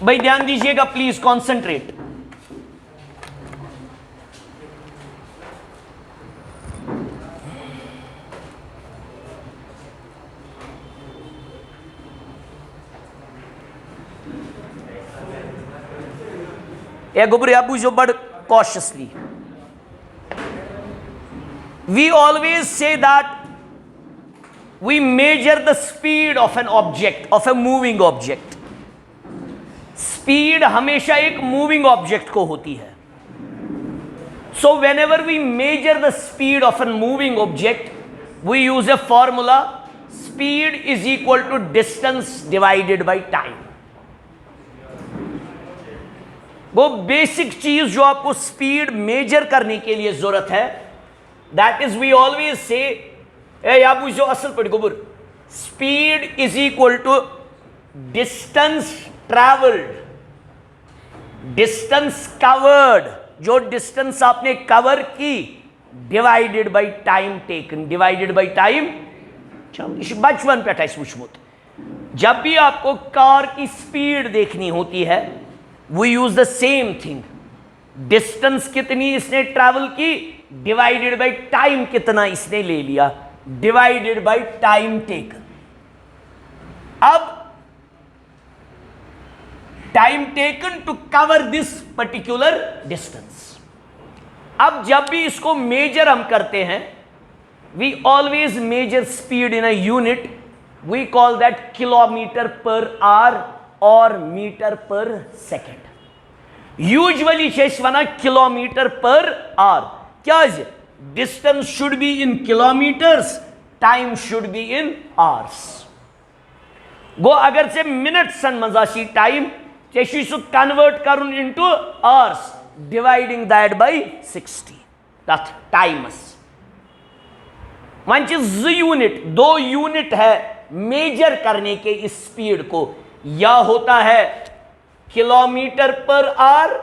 भाई ध्यान दीजिएगा प्लीज, कॉन्सेंट्रेट। गुबरे अब जो बड़ cautiously, we always say that we measure the speed of an object, of a moving object. Speed हमेशा एक मूविंग ऑब्जेक्ट को होती है। So whenever we measure the speed of an moving object we use a formula, speed is equal to distance divided by time. वो basic चीज जो आपको speed measure करने के लिए जरूरत है, that is we always say आप जो असल पर गुबर, speed is equal to distance travelled, distance covered, जो डिस्टेंस आपने कवर की, divided by time taken, divided by time. बचपन पे वुचमुत, जब भी आपको कार की स्पीड देखनी होती है we use the same thing, distance कितनी इसने ट्रैवल की डिवाइडेड बाई टाइम कितना इसने ले लिया, डिवाइडेड बाई टाइम टेकन। अब time taken to cover this particular distance. अब जब भी इसको मेजर हम करते हैं, we always measure speed in a unit, we call that kilometre per hour और मीटर पर सेकेंड। यूजुअली वना किलोमीटर पर आवर, क्या distance should be in kilometres, time should be in hours. गो अगर से minutes मजाशी time convert करुन into hours, dividing that bye 60 तथ times. One unit, 2 unit है मेजर करने के इस स्पीड को, या होता है किलोमीटर पर आवर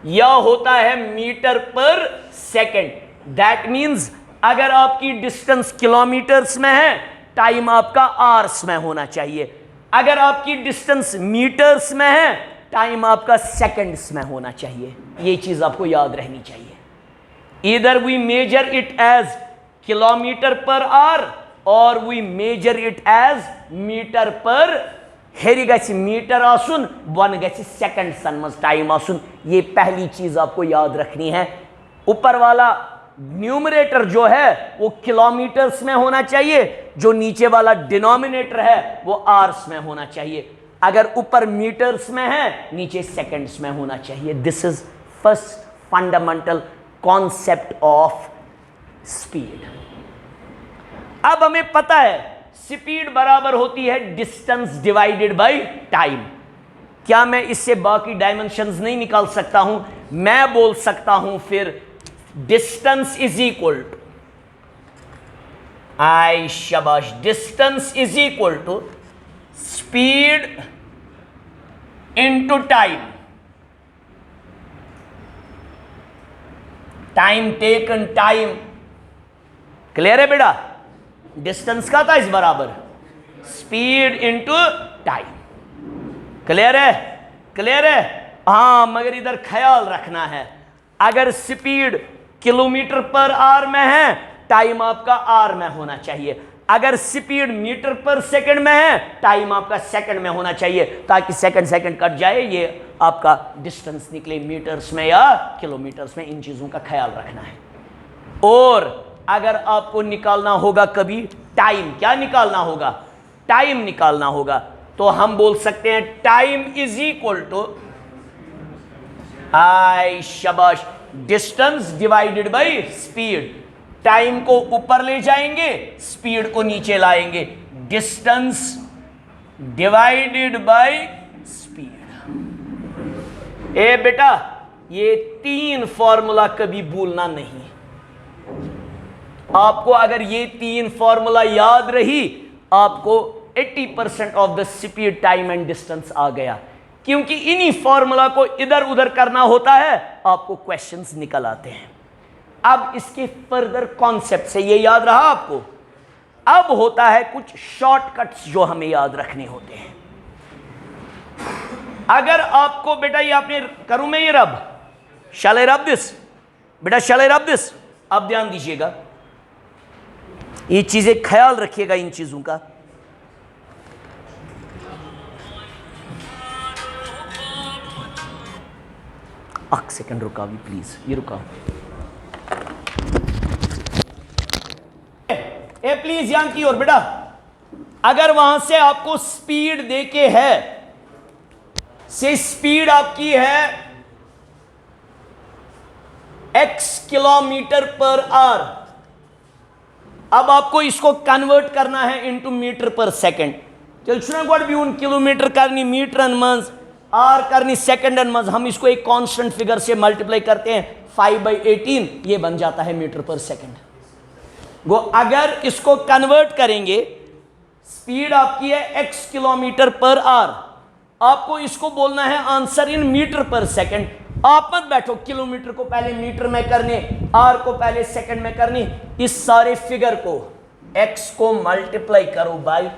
या होता है metre per second. That means अगर आपकी डिस्टेंस किलोमीटर्स में है, टाइम आपका आवर्स में होना चाहिए। अगर आपकी डिस्टेंस मीटर्स में है, टाइम आपका सेकंड्स में होना चाहिए। ये चीज आपको याद रहनी चाहिए। Either we measure it as kilometre per hour और we measure it as metre per, हेरी गसी मीटर आसुन, वन गसी सेकंड्स मज टाइम आसुन। ये पहली चीज आपको याद रखनी है। ऊपर वाला न्यूमरेटर जो है वो किलोमीटर्स में होना चाहिए, जो नीचे वाला डिनोमिनेटर है वो आवर्स में होना चाहिए। अगर ऊपर मीटर्स में है, नीचे सेकंड्स में होना चाहिए। This is first fundamental concept of speed. अब हमें पता है स्पीड बराबर होती है डिस्टेंस डिवाइडेड बाय टाइम। क्या मैं इससे बाकी डायमेंशंस नहीं निकाल सकता हूं? मैं बोल सकता हूं फिर डिस्टेंस इज इक्वल टू, आई शाबाश, distance is equal to speed into time, time taken, time. Clear है बेटा? डिस्टेंस का था इस बराबर स्पीड इनटू टाइम। क्लियर है? क्लियर है? हाँ, मगर इधर ख्याल रखना है, अगर स्पीड किलोमीटर पर आवर में है, टाइम आपका आवर में होना चाहिए। अगर स्पीड मीटर पर सेकंड में है, टाइम आपका सेकंड में होना चाहिए, ताकि सेकंड सेकंड कट जाए, ये आपका डिस्टेंस निकले मीटर्स में या किलोमीटर्स में। इन चीजों का ख्याल रखना है। और अगर आपको निकालना होगा कभी टाइम, क्या निकालना होगा? टाइम निकालना होगा, तो हम बोल सकते हैं टाइम इज इक्वल टू, आई शाबाश, distance divided by speed. Time को ऊपर ले जाएंगे, स्पीड को नीचे लाएंगे, डिस्टेंस डिवाइडेड बाय स्पीड। ए बेटा, ये 3 फॉर्मूला कभी भूलना नहीं। आपको अगर ये 3 फॉर्मूला याद रही, आपको 80% of the speed, time and distance आ गया। क्योंकि इन्हीं फॉर्मूला को इधर उधर करना होता है, आपको क्वेश्चंस निकल आते हैं। अब इसके फर्दर कॉन्सेप्ट से ये याद रहा आपको। अब होता है कुछ शॉर्टकट्स जो हमें याद रखने होते हैं। अगर आपको बेटा ये आपने करूं मैं ये रब, शैल आई रब दिस, बेटा शैल आई रब दिस। अब ध्यान दीजिएगा, ये चीजें ख्याल रखिएगा इन चीजों का। एक सेकंड रुका भी प्लीज, ये रुका। ए प्लीज ध्यान की ओर बेटा, अगर वहां से आपको स्पीड देके है, से स्पीड आपकी है x किलोमीटर पर आवर, अब आपको इसको कन्वर्ट करना है इनटू मीटर पर सेकंड। चल सुना गोड भी उन किलोमीटर करनी मीटर मंज, आर करनी सेकंड मंज, हम इसको एक कांस्टेंट फिगर से मल्टीप्लाई करते हैं 5/18, ये बन जाता है मीटर पर सेकंड। वो अगर इसको कन्वर्ट करेंगे, स्पीड आपकी है x किलोमीटर पर आवर, आपको इसको बोलना है answer in metre per second. आप मत बैठो किलोमीटर को पहले मीटर में करने, आर को पहले सेकंड में करने, इस सारे फिगर को x को मल्टीप्लाई करो बाय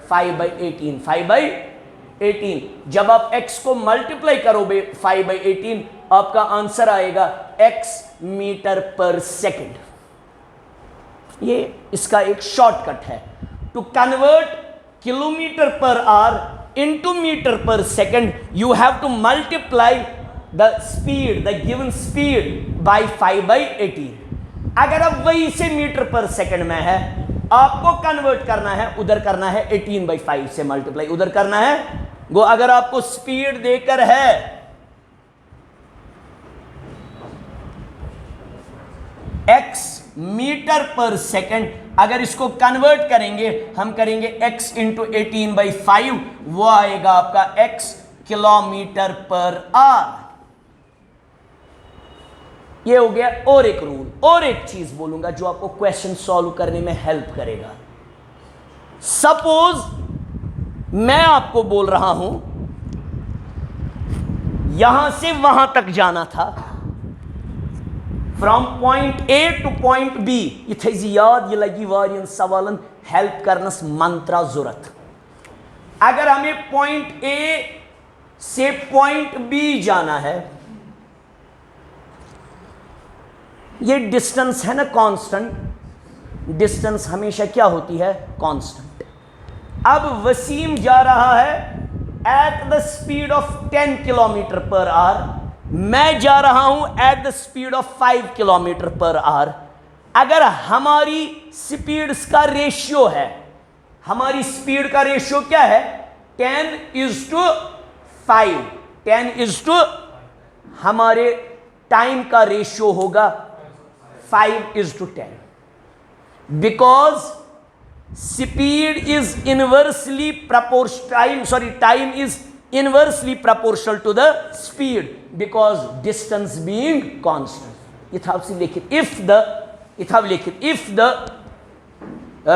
5/18, 5/18। जब आप x को मल्टीप्लाई करोगे 5/18, आपका आंसर आएगा x मीटर पर सेकंड। ये इसका एक शॉर्टकट है, to convert kilometre per hour into metre per second, you have to multiply the speed, the given speed by 5/18। अगर अब वही से मीटर पर सेकंड में है, आपको कन्वर्ट करना है, उधर करना है 18/5 से मल्टीप्लाई, उधर करना है वो। अगर आपको स्पीड देकर है x मीटर पर सेकंड, अगर इसको कन्वर्ट करेंगे, हम करेंगे x इंटू 18/5, वो आएगा आपका x किलोमीटर पर आवर। ये हो गया। और एक रूल, और एक चीज बोलूंगा जो आपको क्वेश्चन सॉल्व करने में हेल्प करेगा। सपोज मैं आपको बोल रहा हूं यहां से वहां तक जाना था, from point A to point B. ये थे याद, ये लगी वारियन सवालन हेल्प करनस मंत्रा जरूरत। अगर हमें पॉइंट ए से पॉइंट बी जाना है, ये डिस्टेंस है ना कांस्टेंट, डिस्टेंस हमेशा क्या होती है? कांस्टेंट। अब वसीम जा रहा है at the speed of 10 kilometre per our, मैं जा रहा हूं at the speed of 5 kilometre per our. अगर हमारी स्पीड्स का रेशियो है, हमारी स्पीड का रेशियो क्या है? 10:5। 10:, हमारे टाइम का रेशियो होगा 5:10, because speed is inversely proportional, time is inversely proportional to the speed because distance being constant। यथावसी लिखित, if the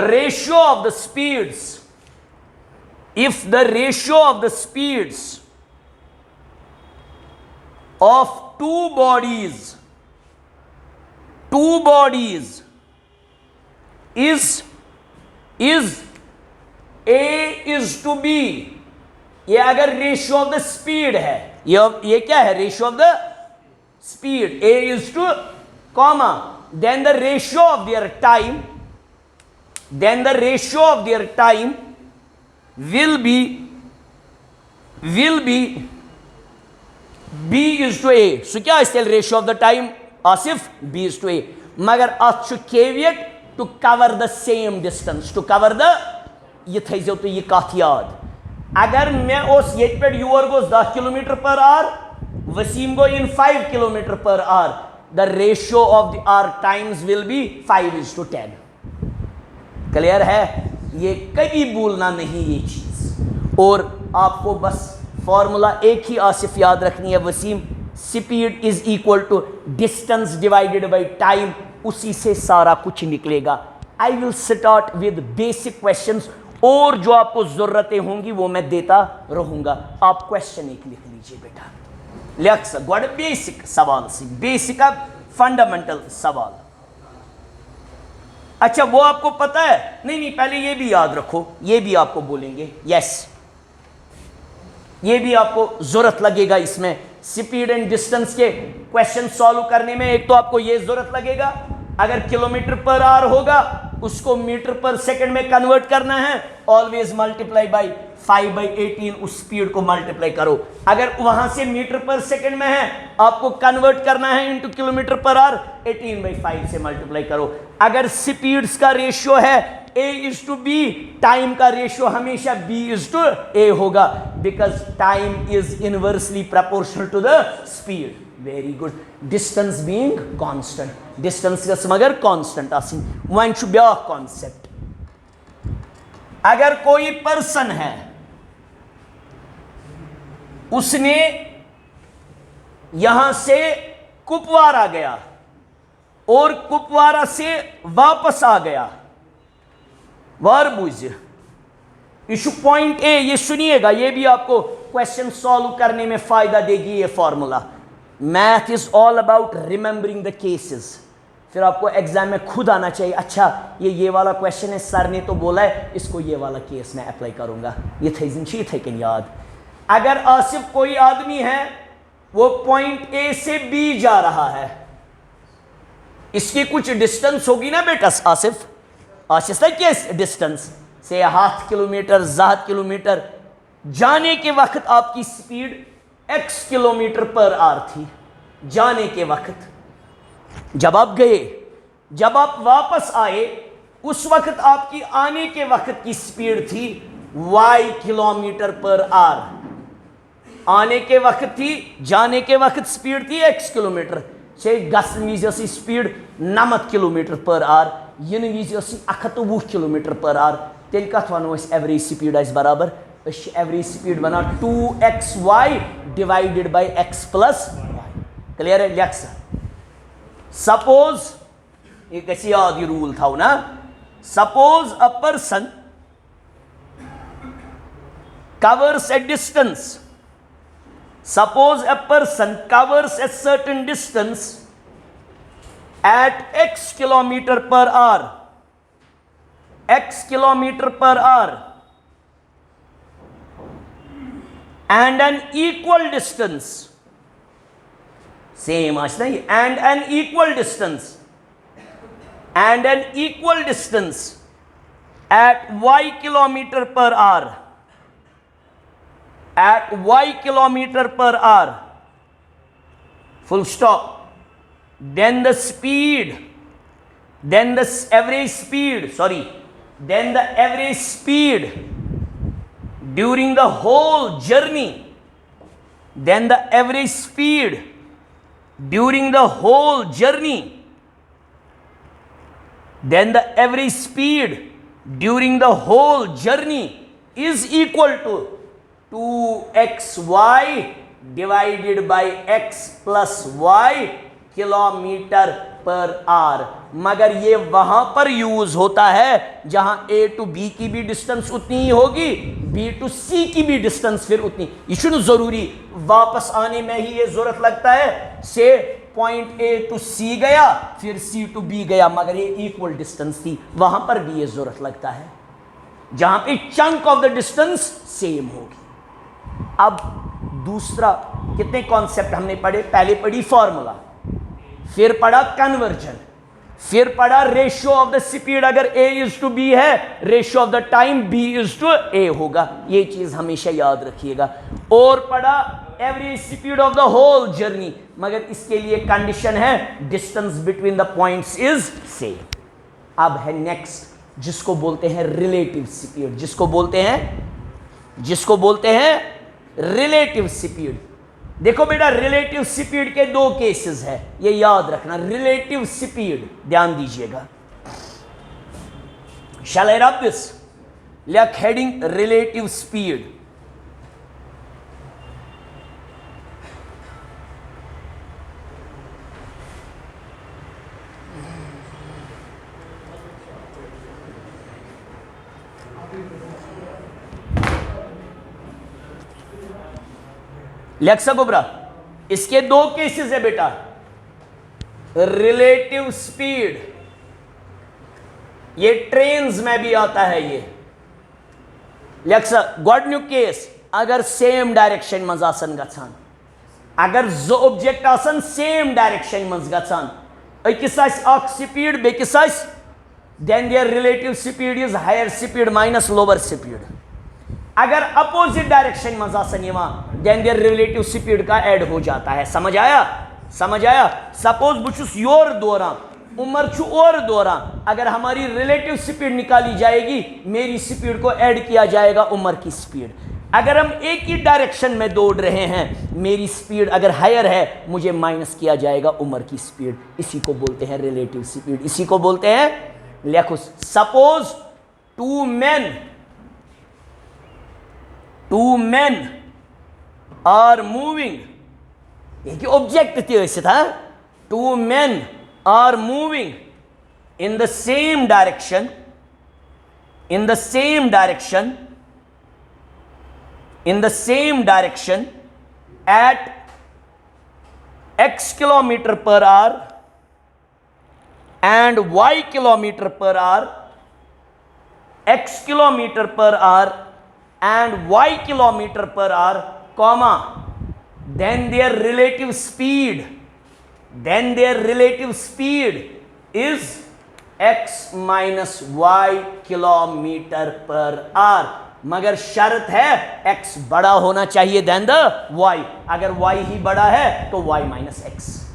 ratio of the speeds, if the ratio of the speeds of two bodies is A:B, ये अगर ratio of the speed है, ये क्या है? Ratio of the speed, A:, comma, then the ratio of their time, will be B:A। So क्या इस ratio of the time Asif B:A, मगर at caveat to cover the same distance, to cover the, ये थो तो ये कथ याद। अगर मैं उस ये पे you're go 10 kilometre per hour, Wasim go in 5 kilometre per hour, the ratio of the our times will be 5:10। Clear है? ये कभी भूलना नहीं ये चीज। और आपको बस फॉर्मूला एक ही आसिफ याद रखनी है, Wasim, speed is equal to distance divided by time, उसी से सारा कुछ निकलेगा। I will start with basic questions, और जो आपको जरूरतें होंगी वो मैं देता रहूंगा। आप क्वेश्चन एक लिख लीजिए बेटा, लिख गोड बेसिक सवाल से, बेसिक फंडामेंटल सवाल। अच्छा वो आपको पता है? नहीं, पहले ये भी याद रखो, ये भी आपको बोलेंगे। यस, ये भी आपको जरूरत लगेगा इसमें स्पीड एंड डिस्टेंस के क्वेश्चन सॉल्व करने में। एक तो आपको ये जरूरत लगेगा, अगर किलोमीटर पर आवर होगा उसको मीटर पर सेकंड में कन्वर्ट करना है, ऑलवेज मल्टीप्लाई बाय 5/18, उस स्पीड को मल्टीप्लाई करो। अगर वहां से मीटर पर सेकंड में है आपको कन्वर्ट करना है इनटू किलोमीटर पर आवर, 18/5 से मल्टीप्लाई करो। अगर स्पीड्स का रेशियो है A/B, टाइम का रेशियो हमेशा B/A होगा, because time is inversely proportional to the speed. Very good. Distance being constant, distance का मगर constant as in one should be a concept. अगर कोई पर्सन है उसने यहां से कुपवारा गया और कुपवारा से वापस आ गया, वर्ब इशू पॉइंट ए, ये सुनिएगा, ये भी आपको क्वेश्चन सॉल्व करने में फायदा देगी ये formula. Math is all about remembering the cases. फिर आपको एग्जाम में खुद आना चाहिए, अच्छा ये वाला क्वेश्चन है, सर ने तो बोला है, इसको ये वाला केस में अप्लाई करूंगा, ये थे याद। अगर आसिफ कोई आदमी है वो पॉइंट ए से बी जा रहा है, इसकी कुछ डिस्टेंस होगी ना बेटा आसिफ, क्या डिस्टेंस से 0.5 किलोमीटर 7 किलोमीटर, जाने के वक्त आपकी speed x kilometre per our थी जाने के वक्त, जब आप गए, जब आप वापस आए उस वक्त आपकी आने के वक्त की स्पीड थी y किलोमीटर पर आवर। आने के वक्त थी, जाने के वक्त स्पीड थी x किलोमीटर से गसन विज स्पीड 9 किलोमीटर पर आवर, इन विज 120 किलोमीटर पर आवर। तेल कथ वनो एवरेज स्पीड बराबर, एवरेज स्पीड बना 2xy divided by x plus y। Clear है? लेख सपोज एक याद रूल था ना, suppose a person covers a distance, suppose a person covers a certain distance at x kilometer per hour, x kilometer per hour, and an equal distance, same नहीं, and an equal distance, and an equal distance at y kilometer per hour, at y kilometer per hour, full stop. Then the speed, then the average speed, then the average speed during the whole journey, then the average speed during the whole journey, then the average speed during the whole journey is equal to 2xy divided by x plus y kilometre per our. मगर ये वहां पर use होता है जहां A to B की भी distance उतनी ही होगी, B टू C की भी डिस्टेंस फिर उतनी। इशू जरूरी वापस आने में ही ये जरूरत लगता है, से पॉइंट A टू C गया फिर C टू B गया, मगर ये इक्वल डिस्टेंस थी, वहां पर भी ये जरूरत लगता है जहां पे chunk of the distance same होगी। अब दूसरा, कितने कॉन्सेप्ट हमने पढ़े? पहले पढ़ी फॉर्मूला, फिर पढ़ा कन्वर्जन, फिर पढ़ा रेशियो ऑफ द स्पीड, अगर A/B है ratio of the time B/A होगा, ये चीज हमेशा याद रखिएगा। और पढ़ा average speed of the whole journey, मगर इसके लिए कंडीशन है distance between the points is same. अब है नेक्स्ट, जिसको बोलते हैं रिलेटिव स्पीड, जिसको बोलते हैं रिलेटिव स्पीड। देखो बेटा, रिलेटिव स्पीड के दो केसेस है, ये याद रखना। रिलेटिव स्पीड, ध्यान दीजिएगा। शैल आई रब दिस? लेख हेडिंग रिलेटिव स्पीड। लेक्सा गोबरा, इसके दो केसेस है बेटा। रिलेटिव स्पीड, ये ट्रेन्स में भी आता है। ये लेक्सा गॉडन्यू केस, अगर सेम डायरेक्शन मज आसन गछान, अगर जो ऑब्जेक्ट आसन सेम डायरेक्शन मज गछान, अकिस आख स्पीड बेकिस आस, then their relative speed is higher speed minus lower speed. अगर अपोजिट डायरेक्शन में then their relative speed का ऐड हो जाता है. समझ आया? समझ आया? सपोज बुछुस योर दौरान, उमर छु और दौरान, अगर हमारी रिलेटिव स्पीड निकाली जाएगी, मेरी स्पीड को ऐड किया जाएगा उमर की स्पीड. अगर हम एक ही डायरेक्शन में दौड़ रहे हैं, मेरी स्पीड अगर हायर है, मुझे माइनस किया जाएगा उमर की स्पीड. इसी को बोलते हैं रिलेटिव स्पीड. इसी को बोलते हैं, लिखो, suppose two men are moving, एक ऑब्जेक्ट था, two men are moving in the same direction, in the same direction at x kilometre per hour and y kilometer per hour, x kilometer per hour and y kilometer per hour, comma, then their relative speed is x minus y kilometer per hour. मगर शर्त है x बड़ा होना चाहिए than the y. अगर y ही बड़ा है तो y minus x.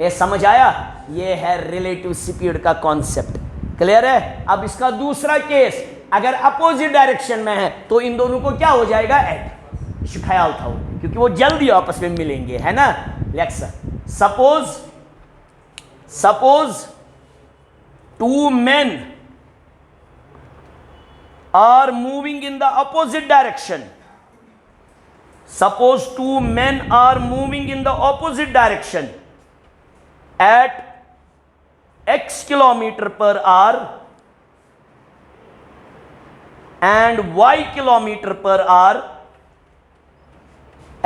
ये समझ आया? ये है रिलेटिव स्पीड का कॉन्सेप्ट. क्लियर है? अब इसका दूसरा केस, अगर अपोजिट डायरेक्शन में है तो इन दोनों को क्या हो जाएगा? ऐड. ख्याल था, क्योंकि वो जल्दी आपस में मिलेंगे, है ना? Suppose two men are moving in the opposite direction. Suppose two men are moving in the opposite direction at x kilometer per hour and y kilometer per hour,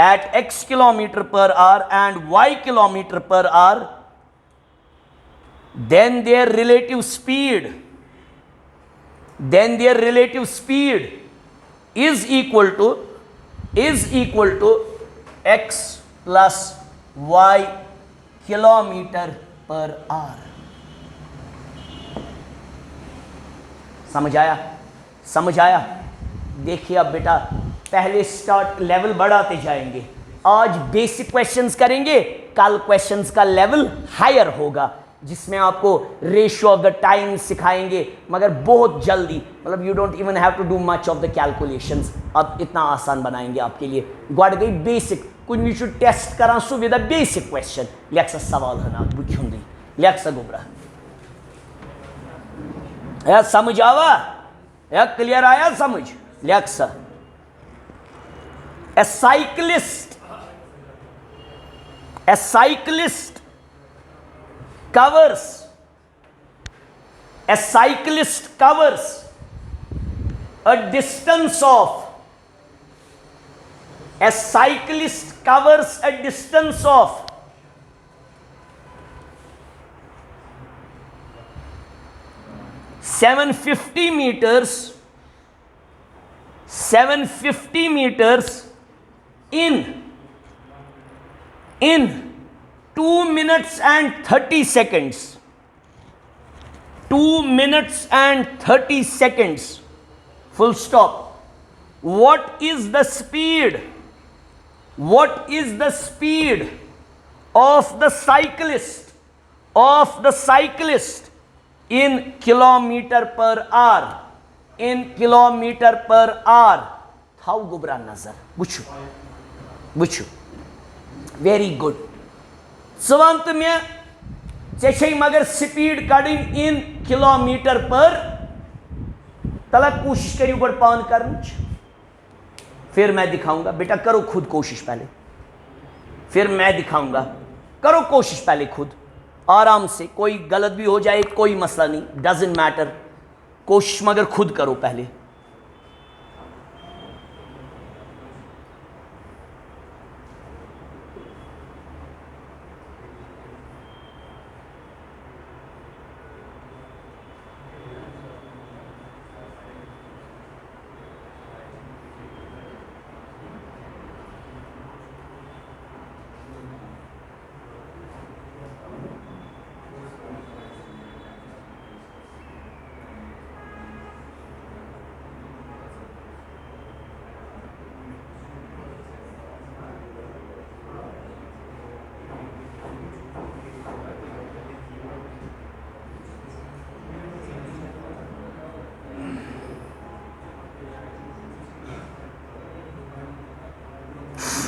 at x kilometer per hour and y kilometer per hour, then their relative speed is equal to x plus y kilometre per our. समझ आया? समझ आया? देखिए अब बेटा, पहले start level बढ़ाते जाएंगे. आज बेसिक क्वेश्चंस करेंगे, कल क्वेश्चंस का लेवल हायर होगा, जिसमें आपको रेशियो ऑफ द टाइम सिखाएंगे, मगर बहुत जल्दी. मतलब you don't even have to do much of the calculations. अब इतना आसान बनाएंगे आपके लिए. गॉड गई बेसिक कुछ टेस्ट करा सो विद बेसिक क्वेश्चन. लेख सवाल है ना बुझुंदी, लेख गुबरा या समझ आवा या क्लियर आया समझ? लेख ए cyclist covers a distance of 750 meters in 2 minutes and 30 seconds. 2 minutes and 30 seconds. Full stop. What is the speed? What is the speed of the cyclist? In kilometer per hour. In kilometer per hour. How gubra nazar? Buchu. Very good. सवंत में चेशे मगर speed कड़न इन kilometre पर तलक कोशिश करियो बड़ पान करन, फिर मैं दिखाऊंगा. बेटा करो खुद कोशिश पहले, फिर मैं दिखाऊंगा. करो कोशिश पहले खुद आराम से. कोई गलत भी हो जाए कोई मसला नहीं, डजंट मैटर. कोशिश मगर खुद करो पहले.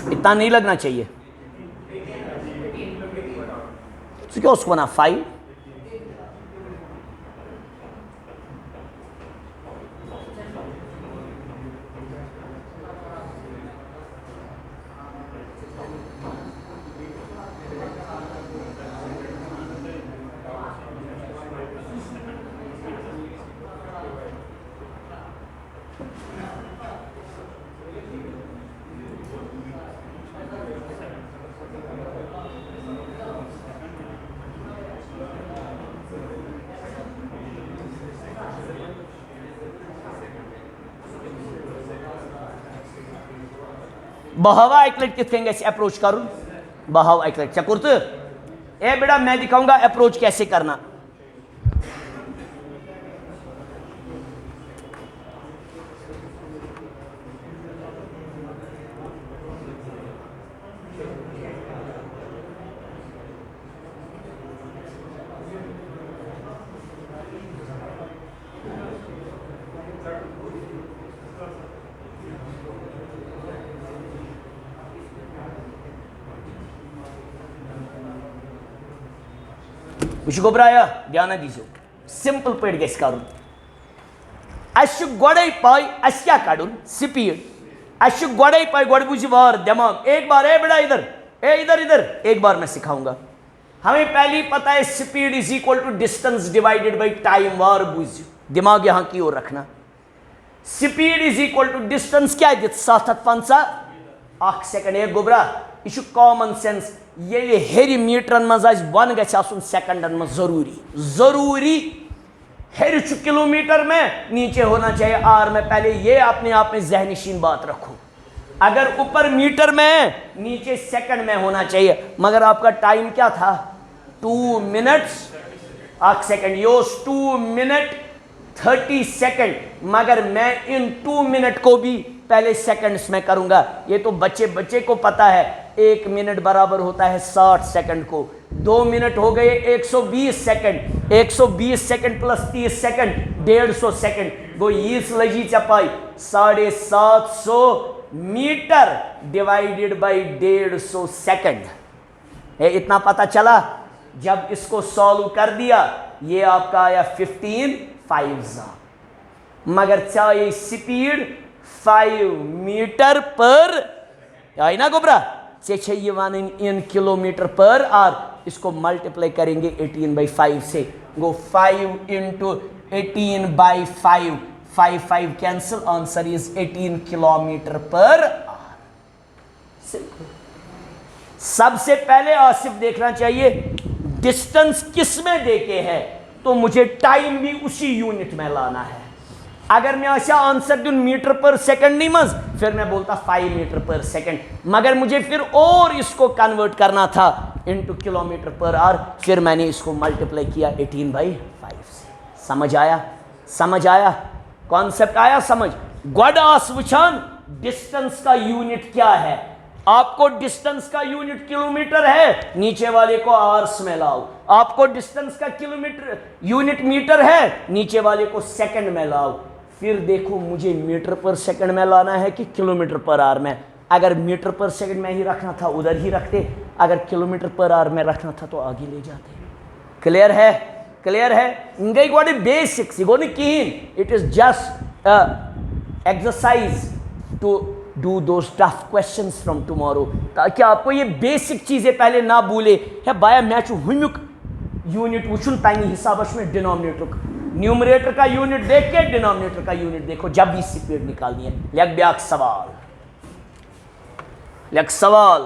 इतना नहीं लगना चाहिए, तो क्या उसको बना 5। बहावा आइकलेट कित कहेंगे अप्रोच करूं, बहावा आइकलेट चकुर्त ए बेटा मैं दिखाऊंगा अप्रोच कैसे करना। गोबराया ध्यान दीजिए, सिंपल पे गस कर गोड़े पाई अस क्या कड़न स्पीड, अस गोड़े पाई गोड़ बुझ वार दिमाग एक बार ए बेटा इधर ए इधर इधर एक बार मैं सिखाऊंगा। हमें पहले पता है speed is equal to distance divided by time, वार बुझ दिमाग यहां की ओर रखना। Speed is equal to distance क्या है 750 सेकंड एक गोबरा यह कॉमन सेंस ये हेरी मीटरन मज वन गन सेकंडन में जरूरी जरूरी हेर किलोमीटर में नीचे होना चाहिए आर में, पहले ये अपने आप में जहनशीन बात रखो। अगर ऊपर मीटर में नीचे सेकंड में होना चाहिए, मगर आपका टाइम क्या था 2 मिनट्स 1 सेकंड योस 2 मिनट 30 सेकंड, मगर मैं इन 2 मिनट को भी पहले सेकंड्स में करूंगा। ये तो बच्चे को पता है 1 मिनट बराबर होता है 60 सेकंड को, 2 मिनट हो गए 120 second, 120 second plus 30 second 150 second गो यीस लगी चपाई 750 मीटर डिवाइडेड बाई 150 सेकंड। इतना पता चला। जब इसको सॉल्व कर दिया ये आपका आया 15 5, मगर चाहिए स्पीड 5 मीटर पर आई ना गोबरा से इन किलोमीटर पर आर, इसको मल्टीप्लाई करेंगे 18/5 से, गो 5 into 18/5 5 cancel, answer is 18 kilometre पर आर। सबसे पहले आसिफ देखना चाहिए डिस्टेंस किस में देके है, तो मुझे टाइम भी उसी यूनिट में लाना है। अगर मैं ऐसा आंसर दूं मीटर पर सेकंड नहीं मज, फिर मैं बोलता 5 मीटर पर सेकंड, मगर मुझे फिर और इसको कन्वर्ट करना था इनटू किलोमीटर पर आवर, फिर मैंने इसको मल्टीप्लाई किया 18/5 से। समझ आया, समझ आया, कॉन्सेप्ट आया समझ। गोडास वुचान डिस्टेंस का यूनिट क्या है, आपको डिस्टेंस का यूनिट किलोमीटर है, नीचे वाले को आवर्स में लाओ। आपको डिस्टेंस का किलोमीटर यूनिट मीटर है, नीचे वाले को सेकंड में लाओ। फिर देखो मुझे मीटर पर सेकंड में लाना है कि किलोमीटर पर आवर में। अगर मीटर पर सेकंड में ही रखना था उधर ही रखते, अगर किलोमीटर पर आवर में रखना था तो आगे ले जाते। क्लियर है, क्लियर है। इंगे गोटे बेसिक्स गोनी कीन, it is just exercise to do those tough questions from tomorrow, ताकि आपको ये बेसिक चीजें पहले ना भूले है। बाया मैं हुमुक यूनिट वुचुन तमी हिसाब में डिनोमिनेटर न्यूमरेटर का यूनिट देख के डिनोमिनेटर का यूनिट देखो जब भी स्पीड निकालनी है। लेक ब्याक सवाल, लेक सवाल।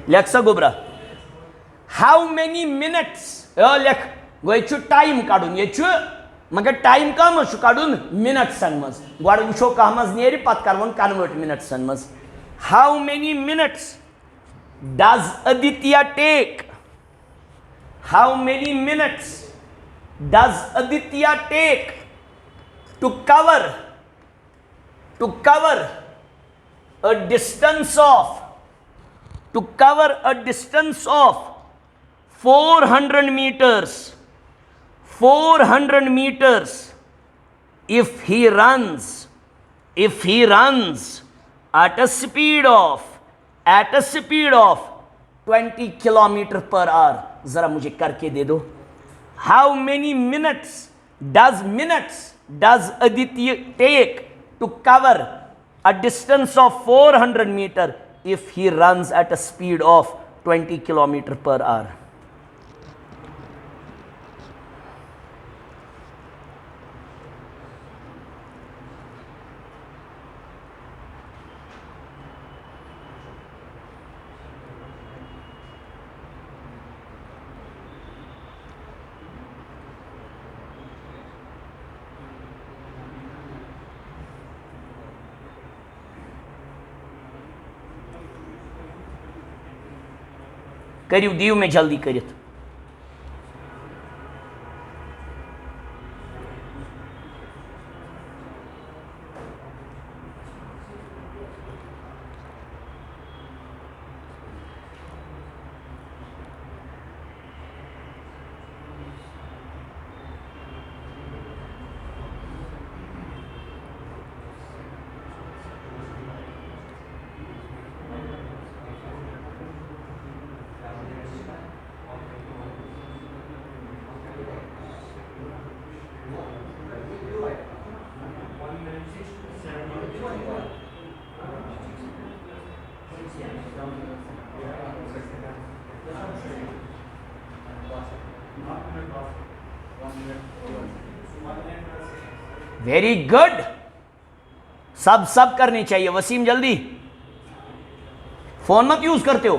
लेख सा गोबरा हाउ मेनी मिनट्स लेख गो टाइम काड़ुन ये मगर टाइम कम काड़ुन मिनट्सन मज गोड़ वो कह मज नेर पत करवन कन्वर्ट मिनट्सन मज। How many minutes does Aditya take, how many minutes does Aditya take to cover a distance of 400 meters, 400 meters, if he runs at a speed of 20 kilometer per hour, जरा मुझे करके दे दो. How many minutes does Aditya take to cover a distance of 400 meter if he runs at a speed of 20 kilometer per hour? करियो दियो में जल्दी करित. Very good. सब करनी चाहिए. वसीम जल्दी. फोन मत यूज करते हो.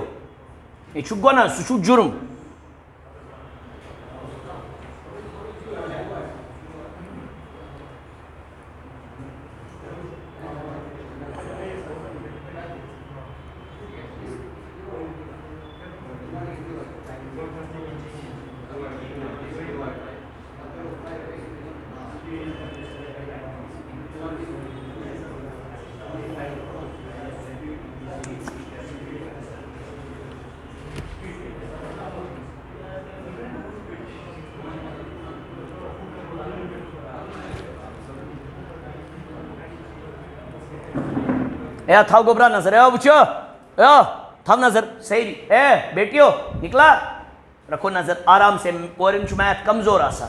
ये छुगो ना सुशु जुर्म. ए थाव गोबरा नजर. ए बुचो थाव नजर. सही. ए बेटियो निकला. रखो नजर आराम से. कोरिन मैथ कमजोर आसा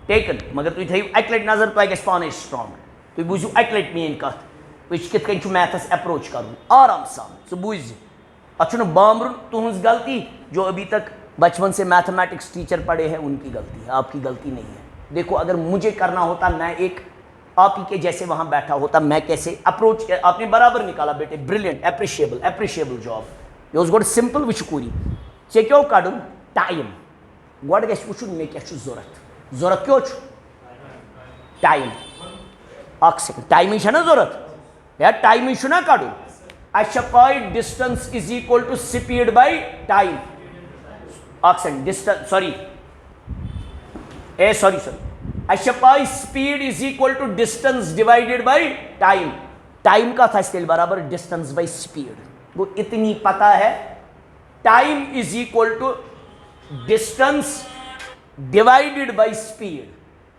टेकन मगर तुम थो अक नजर तुम गि पान स्ट्रांग. तुम बूझो अक मेन कत कित कन मैथस अप्रोच कर आराम सान. सह बूझ अत बामरुन तुहज गलती. जो अभी तक बचपन से मैथमेटिक्स टीचर पढ़े हैं उनकी गलती है, आपकी गलती नहीं है. देखो अगर मुझे करना होता मैं एक आप ही के जैसे वहां बैठा होता, मैं कैसे अप्रोच. आपने बराबर निकाला बेटे. ब्रिलियंट. Appreciable job. यह गोड सिंपल वुरी चे क्यों कड़न टाइम. गोड गो वो मे क्या जरूरत क्यों टाइम. अख सेकंड टाइम ना जरूरत या टाइम ना कड़न. अच्छा पाई distance is equal to speed by time. अख सेकंड डिस्टेंस सॉरी अच्छा पाई speed is equal to distance divided by time. Time का था तेल बराबर डिस्टेंस बाय स्पीड. वो इतनी पता है. Time is equal to distance divided by speed.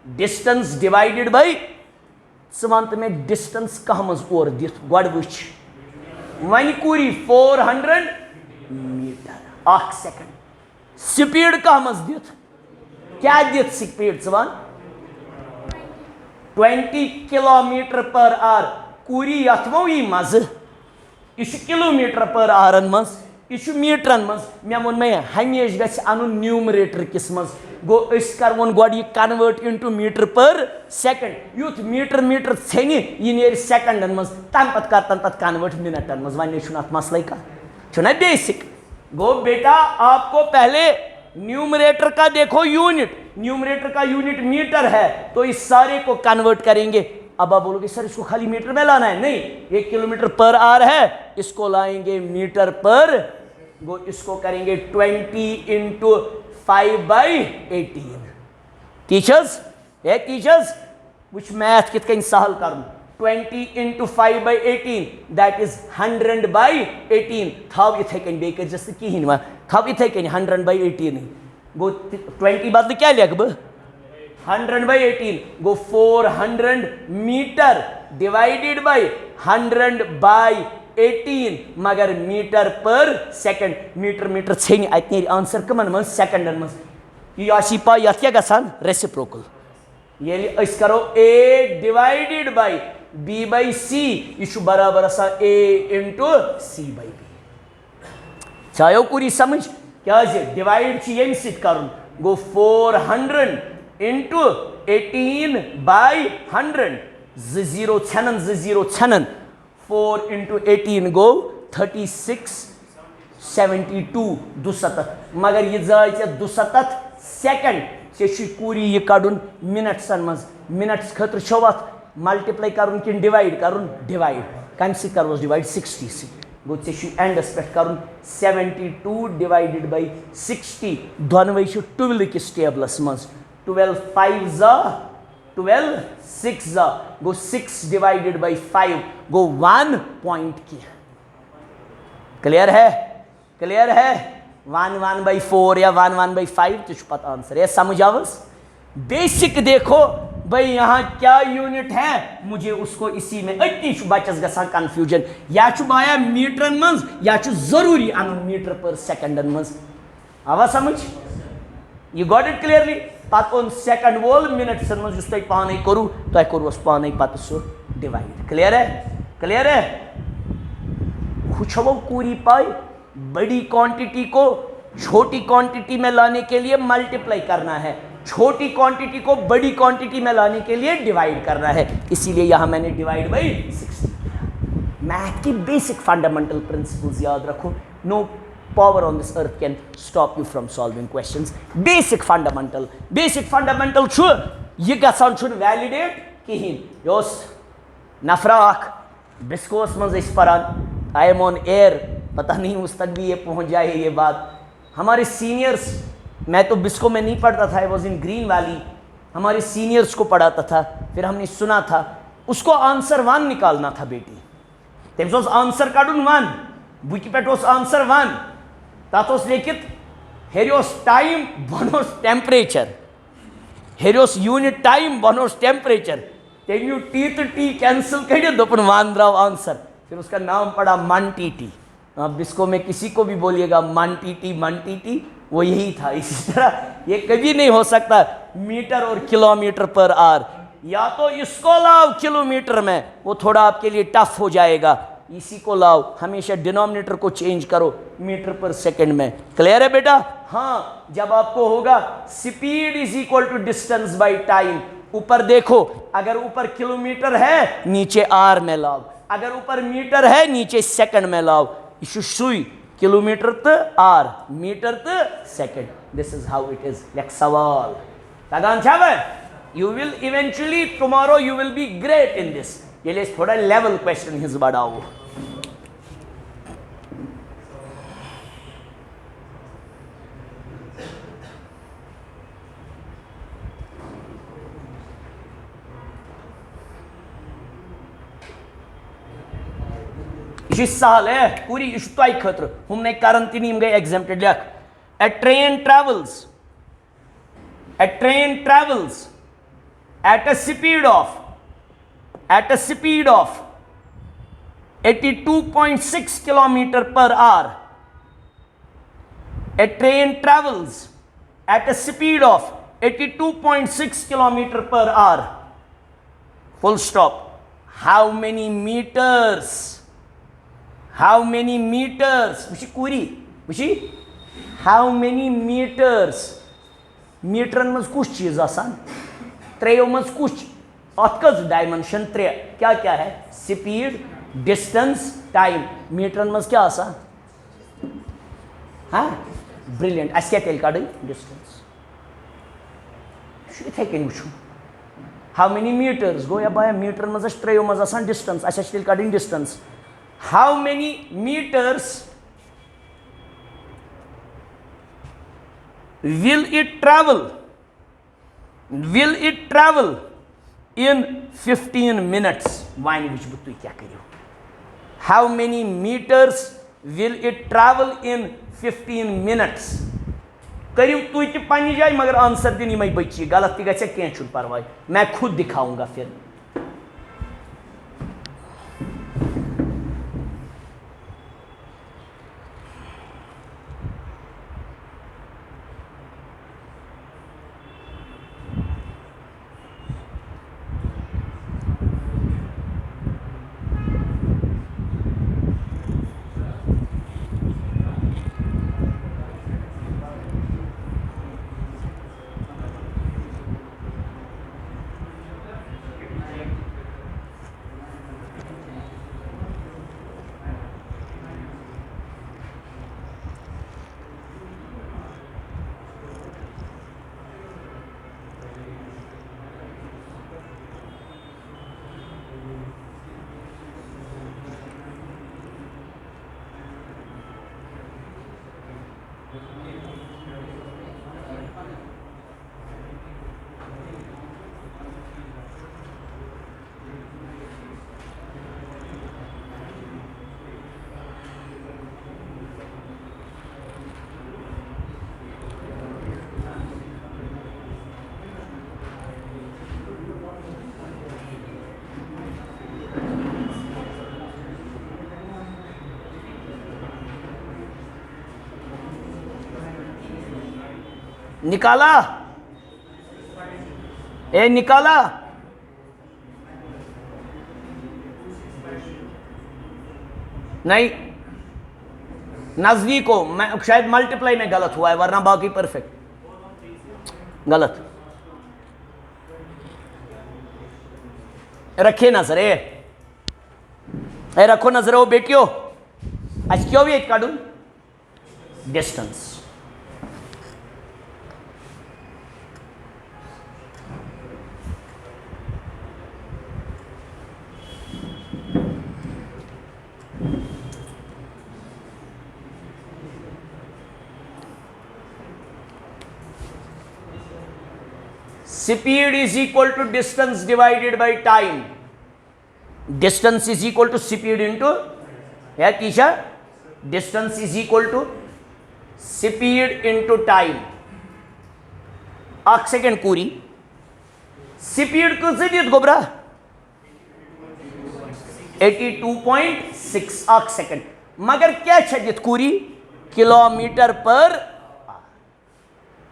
Distance divided by one में डिस्टेंस कह मज और दिख गोड वुच वन कूरी 400 मीटर. अख सेकंड स्पीड कह मज दिख क्या दिख speed one 20 kilometre per hour. कूरी यथमो यी मज यह किलोमीटर पर आवर मज यह मीटरन मज. मे वो मे हमेश गि अन न्यूमरेटर किस मज. गो कर गोड यह convert into metre per second. Youth metre छेन यह सेकंडन मज. तम पे कर तथ कन्वर्ट मिनटन मज. वन अत मसल कह बेसिक. गो बेटा आपको पहले न्यूमरेटर का देखो यूनिट. न्यूमरेटर का यूनिट मीटर है तो इस सारे को कन्वर्ट करेंगे. अब आप बोलोगे सर इसको खाली मीटर में लाना है. नहीं, 1 किलोमीटर पर आवर है, इसको लाएंगे मीटर पर. वो इसको करेंगे 20 इंटू 5/18. टीचर्स टीचर्स वो मैथ कित कन सहल कर. 20 into 5 by 18 that is 100 by 18 thaw ithe kani be kar just kihin ma thaw ithe kani 100 by 18 go 20 badl kya lekh ba 100 by 18 go 400 meter divided by 100 by 18 magar meter per second meter cheni atne answer kaman man second man yashi pa yat kya gasan reciprocal yeli is karo a divided by b by c isu barabar asa a into c by b chayo puri samajh kya je divide chi yem sit karun go 400 into 18 by 100 0 chanan 4 into 18 go 36 72 दुसतत मगर ये जाए दुसतत second से पूरी ये काडुन minutes minutes खतर छवत multiply करुन कि divide करुन डिवाइड कम से करवस डिवाइड 60 से गो से एंडस पे करुन 72 डिवाइडेड बाय 60 दोनवे 12 किस टेबलस मज 12 5 जा 12 6 जा गो 6 डिवाइडेड बाय 5 गो 1 पॉइंट की क्लियर है 1 1 by 4 या 1 1 by 5 तो पता आंसर है समझ आवस बेसिक देखो भाई यहाँ क्या यूनिट है मुझे उसको इसी में इतनी बचस गसा कंफ्यूजन या बाया मीटर मज या जरूरी अन मीटर पर सेकंड मज आवा समझ यू गॉट इट क्लियरली पत ओन सेकंड वोल मिनट्स मज तुम पाने करू तुम करुस पाने पत सो डिवाइड क्लियर है खुशबो पूरी पाई बड़ी क्वांटिटी को छोटी क्वांटिटी में लाने के लिए मल्टीप्लाई करना है छोटी क्वांटिटी को बड़ी क्वांटिटी में लाने के लिए डिवाइड करना है इसीलिए यहां मैंने डिवाइड बाई 60 मैथ की बेसिक फंडामेंटल प्रिंसिपल्स याद रखो no power on this earth can stop you from solving questions basic fundamental छु ये गसान छु वैलिडेट कहीं योस नफरा बिस्कोस मज परान आई एम ऑन एयर पता नहीं उस तक भी ये पहुंच जाए ये बात हमारे सीनियर्स मैं तो बिस्को में नहीं पढ़ता था I was in green valley हमारे सीनियर्स को पढ़ाता था फिर हमने सुना था उसको आंसर 1 निकालना था बेटी तम आंसर काडुन 1 बुक पे आंसर 1 तथ लेखित हेरियोस टाइम बनोस टेम्परेचर हेरियोस यूनिट टाइम बनोस टेम्परेचर तेम टी तो टी कैंसिल कर दोपन 1 द्राव आंसर फिर उसका नाम पड़ा मन टी टी अब बिस्को में किसी को भी बोलिएगा मन टी वो यही था इसी तरह ये कभी नहीं हो सकता मीटर और किलोमीटर पर आवर या तो इसको लाओ किलोमीटर में वो थोड़ा आपके लिए टफ हो जाएगा इसी को लाओ हमेशा डिनोमिनेटर को चेंज करो मीटर पर सेकंड में क्लियर है बेटा हाँ जब आपको होगा speed is equal to distance by time ऊपर देखो अगर ऊपर किलोमीटर है नीचे आर में लाओ अगर ऊपर मीटर है नीचे सेकंड में लाओ सुई किलोमीटर तो आर मीटर तो second this is how it is like सवाल तगान छावे you will eventually tomorrow you will be great in this ये ले थोड़ा लेवल क्वेश्चन हिज बढ़ाओ यह सहल है पूरी यह तुम खतर हमने करन तीन गई एग्जाम्प्टेड लिख a train travels at a speed of 82.6 kilometer per hour. A train travels at a speed of 82.6 kilometer per hour. Full stop. How many meters? Wushi kuri. Wushi? How many meters? Metre मज कुछ चीज आसान त्रेयो मज कुछ अतकज dimension त्रे क्या क्या है स्पीड डिस्टेंस टाइम मीटर मज क्या आसान हाँ ब्रिलियंट अस क्या तेल काड़ डिस्टेंस इथे कन वो हाउ मेनी मीटर्स गो या बाया मीटर मज त्रेयो मज आसान डिस्टेंस अस तेल काड़ distance how many metres will it travel in 15 minutes. Wine which but tu kya kariyo? How many meters will it travel in 15 minutes? करियो तु ते पानी जाए मगर आंसर दिन मैं बची गलत ती गछे कें छुन परवाय मैं खुद दिखाऊंगा फिर. निकाला ए निकाला नहीं नजदीक हो मैं शायद मल्टीप्लाई में गलत हुआ है वरना बाकी परफेक्ट गलत रखे नजर ए रखो नजर वो बेटियों आज क्यों भी एक काटू distance Speed is equal to distance divided by time. Distance is equal to speed into yeah teacher. Distance is equal to speed into time. एक सेकंड कूरी स्पीड को दियत गोबरा 82.6 एक सेकंड मगर क्या दियत कूरी किलोमीटर पर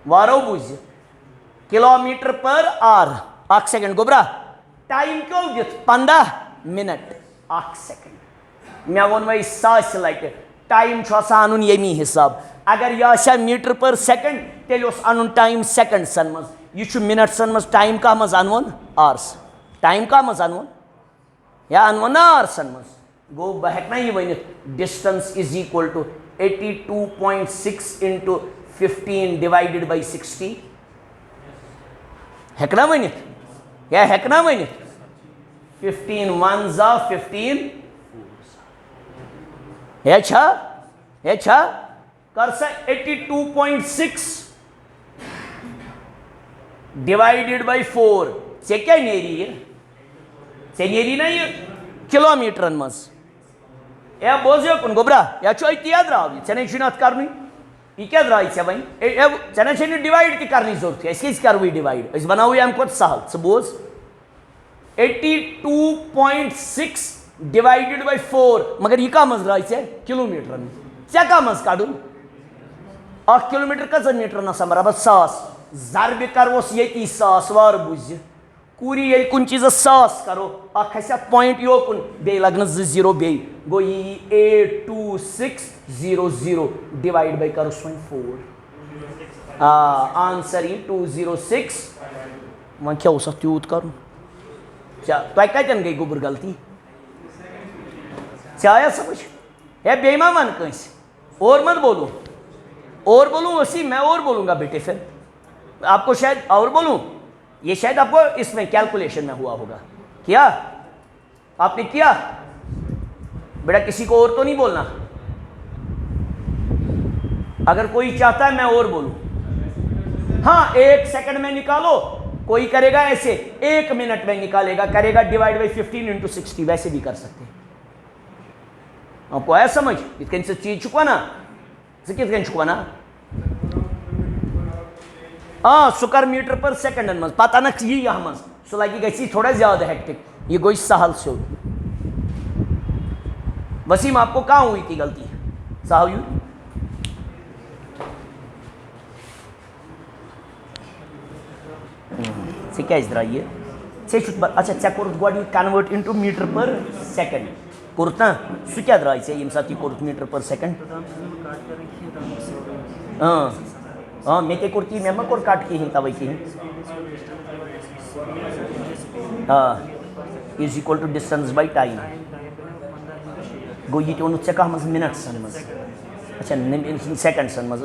वारो बुझ किलोमीटर पर आर एक सेकंड गोबरा टाइम क्यों दित 15 मिनट एक सेकंड मैं वो वही सास लाइट टाइम अन यमी हिसाब अगर यह मीटर पर सेकंड तेल अन टाइम सेकंडसन मज यह मिनट्सन मज टाइम कह मज अनवन आर्स टाइम कह मज अनवन या अनवन आर्सन मज गो बह हेक ना यह वनित distance is equal to 82.6 into 15 divided by 60 हेकना वनित या हेकना वनित 15 वन जा 15 ये कर सा 82.6 डिवाइडेड बाई 4 से क्या नेरी है से नेरी ना ये किलोमीटर मज या बोझो कुन गोबरा या चो याद रहा चने शुनात करनी ये क्या रहा है भाई चने चने डिवाइड की करनी जरूरत है इसकी कर हुई डिवाइड इस बनाओ हम को सहल से बोझ 82.6 डिवाइडेड बाई 4 मगर ये का मज रहा है किलोमीटर में क्या का मज काटू 1 किलोमीटर का मीटर ना समरा बस 100 जरब करोस ये 100 वार बुझ कूरी ये कुन चीज 100 करो खसा पॉइंट यो कुन बे लगन 0 बे गो ये 82600 डिवाइड बाई करो 4 आंसर ये 206 वह क्या उस त्यूत करूँ तो कतन गई गोबर गलती आया समझ है बेमा मन कंस और मत बोलूं और बोलूं उसी मैं और बोलूंगा बेटे फिर आपको शायद और बोलूं ये शायद आपको इसमें कैलकुलेशन में हुआ होगा किया आपने किया बेटा किसी को और तो नहीं बोलना अगर कोई चाहता है मैं और बोलूं हाँ 1 सेकंड में निकालो कोई करेगा ऐसे 1 मिनट में निकालेगा, करेगा डिवाइड बाई 15 इंटू 60, वैसे भी कर सकते हैं। आपको आया समझ? इतने से चीज चुका ना, कितने चुका ना, हाँ स्क्वायर मीटर पर सेकंड मज पता ना यह यह मज सो लगे गई थोड़ा ज्यादा हेक्टिक, ये गई सहल से। वसीम आपको कहाँ हुई थी गलती? सहल हुई? से क्या इधर आइए से अच्छा चे कोर गोड convert into metre per second court ना सह क्या द्राय से ये साथ कोर्त मीटर पर सेकंड। हाँ मे ते कोर मे मा कोर कट कहें तवे कहें। हाँ is equal to distance by time गो ये वो ऐ कह मज मिनट्सन मज अच्छा सेकंड्सन मज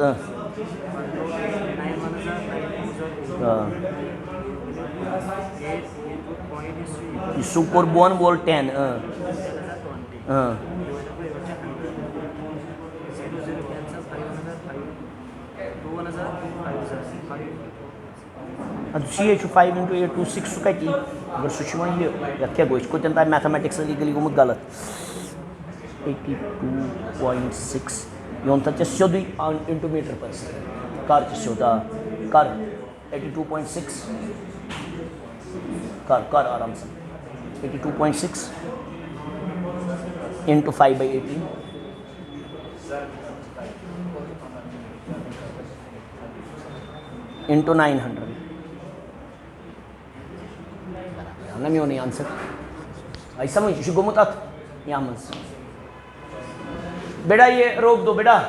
सह कोर बोन वोल 10 सी 5 इंटू 8 2 6 सह कति अगर सह ये क्या गो कोतन तार मैथमेटिक्सली गोमुत गलत 82.6 योन तक सोदे इंटू मीटर पर कर सोद कर 82.6 कर आराम से 82.6 इंटू 5/18 इंटू 900 ना मे नहीं आंसर आई समझ गोमुत अत यहाँ बेटा ये रोक दो बेटा।